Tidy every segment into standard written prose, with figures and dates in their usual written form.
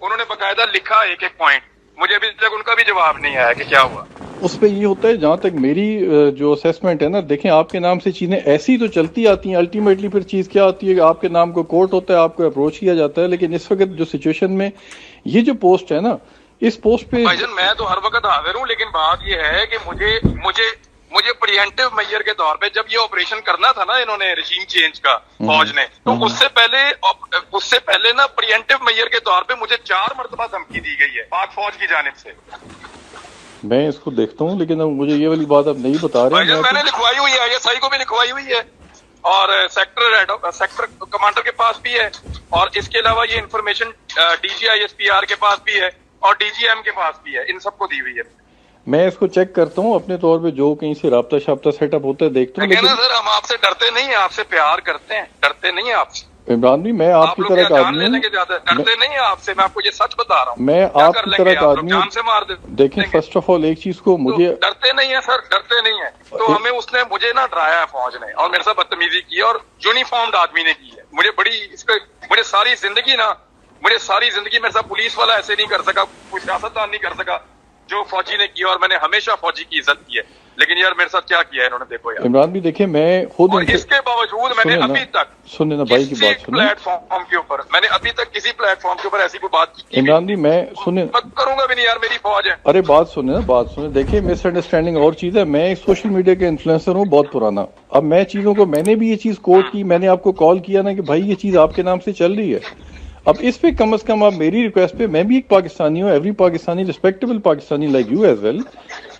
انہوں نے باقاعدہ لکھا ایک ایک پوائنٹ, مجھے ابھی تک ان کا بھی جواب نہیں آیا کہ کیا ہوا. اس پہ یہ ہوتا ہے, جہاں تک میری جو اسیسمنٹ ہے نا, دیکھیں آپ کے نام سے چیزیں ایسی تو چلتی آتی ہیں, الٹیمیٹلی پھر چیز کیا ہوتی ہے کہ آپ کے نام کو کورٹ ہوتا ہے, آپ کو اپروچ کیا جاتا ہے. لیکن اس وقت جو سچویشن میں یہ جو پوسٹ ہے نا, اس پوسٹ پہ بھائی جان میں تو ہر وقت حاضر ہوں, لیکن بات یہ ہے کہ مجھے پریمپٹیو میئر کے طور پہ جب یہ آپریشن کرنا تھا نا انہوں نے رجیم چینج کا فوج نے, تو اس سے پہلے نا پریمپٹیو میئر کے طور پہ مجھے 4 مرتبہ دھمکی دی گئی ہے پاک فوج کی جانب سے. میں اس کو دیکھتا ہوں, لیکن اب مجھے یہ والی بات اب نہیں بتا رہے. بھائی جان میں نے لکھوائی ہوئی ہے, ISI کو بھی لکھوائی ہوئی ہے, اور سیکٹر کمانڈر کے پاس بھی ہے, اور اس کے علاوہ یہ انفارمیشن DG ISPR کے پاس بھی ہے اور DGM کے پاس بھی ہے, ان سب کو دی ہوئی ہے. میں اس کو چیک کرتا ہوں اپنے طور پہ, جو کہیں سے رابطہ شابطہ سیٹ اپ ہوتا ہے دیکھتا ہوں. لیکن سر ہم آپ سے ڈرتے نہیں ہیں, آپ سے پیار کرتے ہیں, ڈرتے نہیں ہیں آپ سے. عمران بھی میں آپ کی طرح کا آدمی ہوں, ڈرتے نہیں ہیں آپ سے, میں آپ کو یہ سچ بتا رہا ہوں. میں آپ کی طرح کا آدمی ہوں. جان سے مار دیکھیں فرسٹ آف آل ایک چیز کو, مجھے ڈرتے نہیں ہیں سر, ڈرتے نہیں ہیں. تو ہمیں اس نے مجھے نا ڈرایا ہے فوج نے, اور میرے ساتھ بدتمیزی کی اور یونیفارمڈ آدمی نے کی ہے. مجھے ساری زندگی میرے ساتھ پولیس والا ایسے نہیں کر سکا, کوئی سیاستدان نہیں کر سکا جو فوجی نے کیا, اور میں نے ہمیشہ فوجی کی عزت کی ہے. لیکن یار میرے ساتھ کیا کیا ہے انہوں نے, دیکھو یار. عمران بھی دیکھیں, میں خود اس کے باوجود میں نے ابھی تک سنیں نا بھائی کی بات سنیں, پلیٹ فارم کے اوپر میں نے ابھی تک کسی پلیٹ فارم کے اوپر ایسی کوئی بات کی عمران بھی میں سنیں کروں گا بھی نہیں یار, میری فوج ہے. ارے بات سنیں نا, بات سنیں. دیکھیں مس انڈرسٹینڈنگ اور چیز ہے, میں سوشل میڈیا کے انفلوئنسر ہوں بہت پرانا. اب میں چیزوں کو, میں نے بھی یہ چیز کوٹ کی, میں نے آپ کو کال کیا نا کہ بھائی یہ چیز آپ کے نام سے چل رہی ہے. اب اس پہ کم از کم آپ میری ریکویسٹ پہ, میں بھی ایک پاکستانی ہوں, every Pakistani respectable Pakistani like you as well,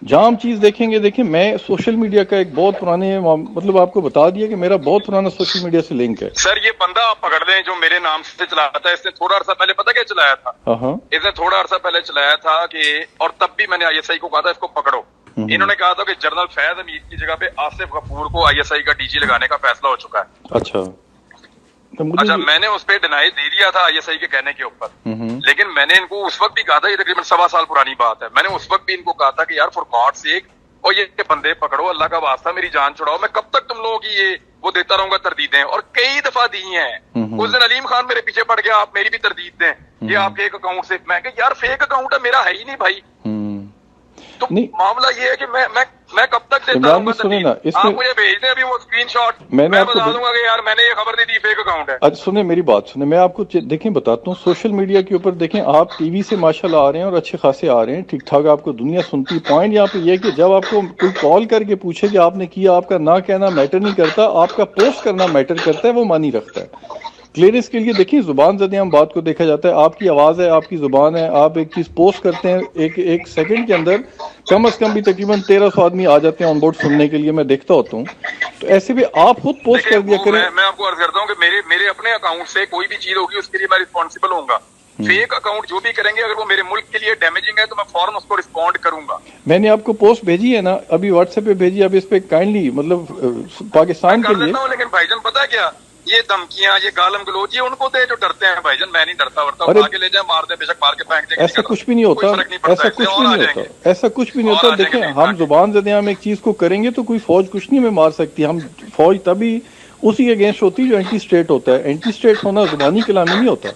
جہاں ہم چیز دیکھیں گے. دیکھیں میں سوشل میڈیا کا ایک بہت پرانے, مطلب آپ کو بتا دیا کہ میرا بہت پرانا سوشل میڈیا سے لنک ہے. سر یہ بندہ آپ پکڑ لیں جو میرے نام سے چلایا تھا, اس نے تھوڑا عرصہ پہلے پتہ کیا چلایا تھا, اس نے تھوڑا عرصہ پہلے چلایا تھا کہ, اور تب بھی میں نے ISI کو کہا تھا اس کو پکڑو. انہوں نے کہا تھا کہ جنرل فیض حمید کی جگہ پہ آصف غفور کو ISI کا DG لگانے کا فیصلہ ہو چکا ہے. اچھا میں نے اس پہ ڈینائی دے دیا تھا ISI کے کہنے کے اوپر, لیکن میں نے ان کو اس وقت بھی کہا تھا, یہ تقریباً 1.25 سال پرانی بات ہے, میں نے اس وقت بھی ان کو کہا تھا کہ یار فار گاڈ سیک, اور یہ بندے پکڑو, اللہ کا واسطہ میری جان چھڑاؤ, میں کب تک تم لوگوں کی یہ وہ دیتا رہوں گا تردیدیں, اور کئی دفعہ دی ہیں. اس دن علیم خان میرے پیچھے پڑ گیا, آپ میری بھی تردید دیں, یہ آپ فیک اکاؤنٹ سے. میں کہ یار فیک اکاؤنٹ ہے, میرا ہے ہی نہیں بھائی. تو معاملہ یہ ہے کہ میں کب تک دیتا ہوں گا, آپ مجھے بھیج دیں ابھی وہ اسکرین شاٹ, میں بتا دوں گا کہ یار میں نے یہ خبر نہیں دی, فیک اکاؤنٹ ہے. اچھا سنیں میری بات سنیں, میں آپ کو دیکھیں بتاتا ہوں. سوشل میڈیا کے اوپر دیکھیں, آپ ٹی وی سے ماشاءاللہ آ رہے ہیں اور اچھے خاصے آ رہے ہیں, ٹھیک ٹھاک آپ کو دنیا سنتی. پوائنٹ یہاں پہ یہ کہ جب آپ کو کوئی کال کر کے پوچھے کہ آپ نے کیا, آپ کا نہ کہنا میٹر نہیں کرتا, آپ کا پوسٹ کرنا میٹر کرتا ہے, وہ مانی رکھتا ہے. کلیئرنس کے لیے دیکھیں زبان زدے ہم بات کو دیکھا جاتا ہے, آپ کی آواز ہے, آپ کی زبان ہے, آپ ایک چیز پوسٹ کرتے ہیں, ایک سیکنڈ کے اندر کم از کم بھی تقریباً 1300 آدمی آ جاتے ہیں آن بورڈ سننے کے لیے, میں دیکھتا ہوتا ہوں. تو ایسے بھی آپ خود پوسٹ کر دیا کریں. میں آپ کو عرض کرتا ہوں کہ میرے اپنے اکاؤنٹ سے کوئی بھی چیز ہوگی اس کے لیے میں رسپانسبل ہوں گا. فیک اکاؤنٹ جو بھی کریں گے, اگر وہ میرے ملک کے لیے ڈیمیجنگ ہے تو میں فوراً اس کو رسپونڈ کروں گا. میں نے آپ کو پوسٹ بھیجی ہے نا ابھی واٹس ایپ پہ بھیجی, اب اس پہ کائنڈلی مطلب پاکستان کے لیے. لیکن بھائی جان پتا کیا, یہ دھمکیاں, یہ گالم گلوچ, یہ ان کو دے جو ڈرتے ہیں. بھائی جان میں نہیں ڈرتا ورتا, اٹھا کے لے جائیں, مار دیں, بے شک مار کے پھینک دیں, ایسا کچھ بھی نہیں ہوتا, ایسا کچھ بھی نہیں ہوتا, ایسا کچھ بھی نہیں ہوتا. دیکھیں ہم زبان زدے ہم ایک چیز کو کریں گے تو کوئی فوج کچھ نہیں میں مار سکتی. ہم فوج تبھی اسی اگینسٹ ہوتی جو اینٹی اسٹیٹ ہوتا ہے. اینٹی اسٹیٹ ہونا زبانی کلامی نہیں ہوتا.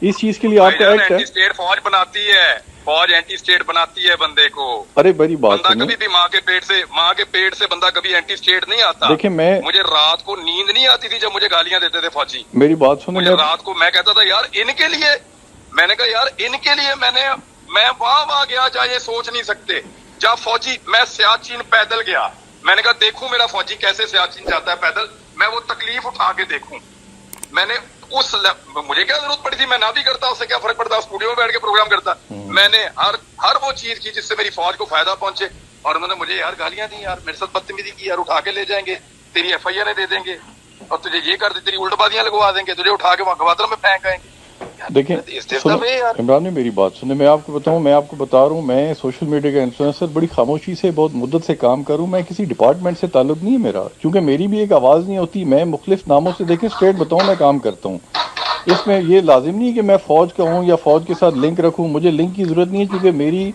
اس چیز کے لیے آپ کا ایکٹ ہے. اینٹی اسٹیٹ فوج بناتی ہے, فوج اینٹی اسٹیٹ بناتی ہے بندے کو. ارے بڑی بات بندہ کبھی بھی ماں کے پیٹ سے بندہ کبھی اینٹی اسٹیٹ نہیں آتا. دیکھیں مجھے رات کو نیند نہیں آتی تھی جب مجھے گالیاں دیتے تھے فوجی. میری بات سنیں, مجھے رات کو میں کہتا تھا یار ان کے لیے, میں نے کہا یار ان کے لیے میں وہاں گیا جہاں یہ سوچ نہیں سکتے. جہاں فوجی, میں سیاچین پیدل گیا, میں نے کہا دیکھوں میرا فوجی کیسے سیاچین جاتا ہے پیدل, میں وہ تکلیف اٹھا کے دیکھوں. میں نے مجھے کیا ضرورت پڑی تھی, میں نہ بھی کرتا, اس سے کیا فرق پڑتا, اسٹوڈیو میں بیٹھ کے پروگرام کرتا. میں نے ہر وہ چیز کی جس سے میری فوج کو فائدہ پہنچے, اور انہوں نے مجھے یار گالیاں دی, یار میرے ساتھ بدتمیزی کی, یار اٹھا کے لے جائیں گے, تیری FIR دے دیں گے, اور تجھے یہ کر دیں, تیری الٹ بازیاں لگوا دیں گے, تجھے اٹھا کے وہاں گوادر میں پھینک آئیں گے. دیکھیں عمران نے میری بات سنیں, میں آپ کو بتاؤں, میں آپ کو بتا رہا ہوں, میں سوشل میڈیا کا انفلوئنسر بڑی خاموشی سے بہت مدت سے کام کروں. میں کسی ڈپارٹمنٹ سے تعلق نہیں ہے میرا, کیونکہ میری بھی ایک آواز نہیں ہوتی. میں مختلف ناموں سے دیکھیں اسٹیٹ بتاؤں میں کام کرتا ہوں. اس میں یہ لازم نہیں کہ میں فوج کا ہوں یا فوج کے ساتھ لنک رکھوں, مجھے لنک کی ضرورت نہیں ہے, کیونکہ میری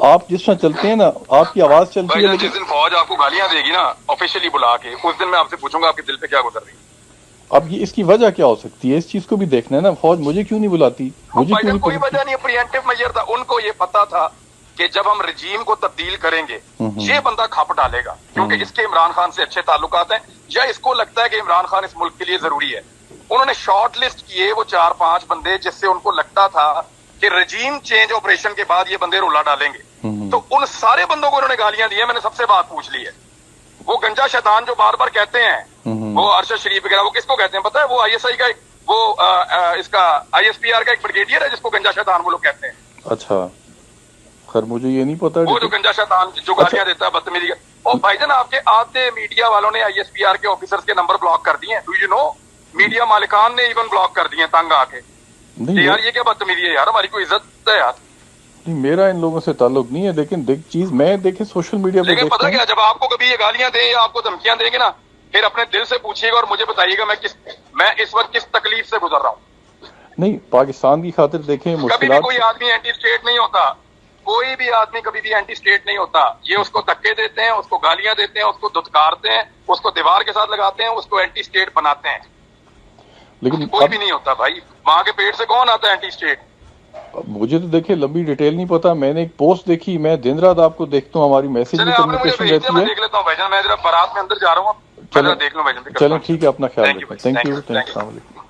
آپ جس طرح چلتے ہیں نا, آپ کی آواز چلتی ہے. جس دن فوج آپ کو گالیاں دے گی نا آفیشلی بلا کے, اس دن میں آپ سے پوچھوں گا آپ کے دل پہ کیا گزر رہی ہے. اب یہ اس کی وجہ کیا ہو سکتی ہے؟ اس چیز کو بھی دیکھنا ہے نا، فوج مجھے کیوں نہیں بلاتی، مجھے کیوں نہیں کوئی بلاتی؟ وجہ نہیں، پریمپٹیو میجر تھا. ان کو یہ پتا تھا کہ جب ہم رجیم کو تبدیل کریں گے یہ بندہ کھپ ڈالے گا، کیونکہ اس کے عمران خان سے اچھے تعلقات ہیں، یا اس کو لگتا ہے کہ عمران خان اس ملک کے لیے ضروری ہے. انہوں نے شارٹ لسٹ کیے وہ 4-5 بندے جس سے ان کو لگتا تھا کہ رجیم چینج آپریشن کے بعد یہ بندے رولا ڈالیں گے. تو ان سارے بندوں کو انہوں نے گالیاں دی ہیں. میں نے سب سے بات پوچھ لی ہے. وہ گنجا شیطان جو بار بار کہتے ہیں، وہ ارشد شریف وغیرہ، وہ کس کو کہتے ہیں پتہ ہے؟ وہ آئی ایس آئی کا وہ اس کا آئی ایس پی آر کا ایک بریگیڈیئر ہے جس کو گنجا شیطان وہ لوگ کہتے ہیں. اچھا خیر مجھے یہ نہیں پتا. وہ جو گنجا شیطان جو گالیاں دیتا ہے بدتمیزی کا. اور بھائی جان آپ کے آدھے میڈیا والوں نے آئی ایس پی آر کے آفیسرز کے نمبر بلاک کر دیے ہیں. Do you know? میڈیا مالکان نے ایون بلاک کر دیے تنگ آ کے. یار یہ کیا بدتمیزی ہے یار، ہماری کوئی عزت ہے یار. نہیں میرا ان لوگوں سے تعلق نہیں ہے، لیکن چیز میں دیکھیں سوشل میڈیا پہ لیکن دیکھتا پتہ ہوں. کیا، جب آپ کو کبھی یہ گالیاں دیں یا آپ کو دھمکیاں دیں گے نا، پھر اپنے دل سے پوچھیے گا اور مجھے بتائیے گا میں اس وقت کس تکلیف سے گزر رہا ہوں. نہیں پاکستان کی خاطر دیکھیں کبھی بھی مشکلات. کوئی آدمی اینٹی اسٹیٹ نہیں ہوتا، کوئی بھی آدمی کبھی بھی اینٹی اسٹیٹ نہیں ہوتا. یہ اس کو دھکے دیتے ہیں، اس کو گالیاں دیتے ہیں، اس کو دھتکارتے ہیں، اس کو دیوار کے ساتھ لگاتے ہیں، اس کو اینٹی اسٹیٹ بناتے ہیں. لیکن کوئی بھی نہیں ہوتا بھائی. ماں کے پیٹ سے کون آتا ہے اینٹی اسٹیٹ؟ مجھے تو دیکھیں لمبی ڈیٹیل نہیں پتا. میں نے ایک پوسٹ دیکھی، میں دن رات آپ کو دیکھتا ہوں، ہماری میسج چلیں بھی آپ نے مجھے کمیونیکیشن بھیج دیا، رہتی میں ہے. دیکھ لیتا ہوں بھائی جان. میں ذرا بارات میں اندر جا رہا ہوں، میں ذرا دیکھ لوں بھائی جان. چلیں ٹھیک ہے، اپنا خیال Thank you رکھیں. بھائی. Thank Thank you, you. Thank you. السلام علیکم.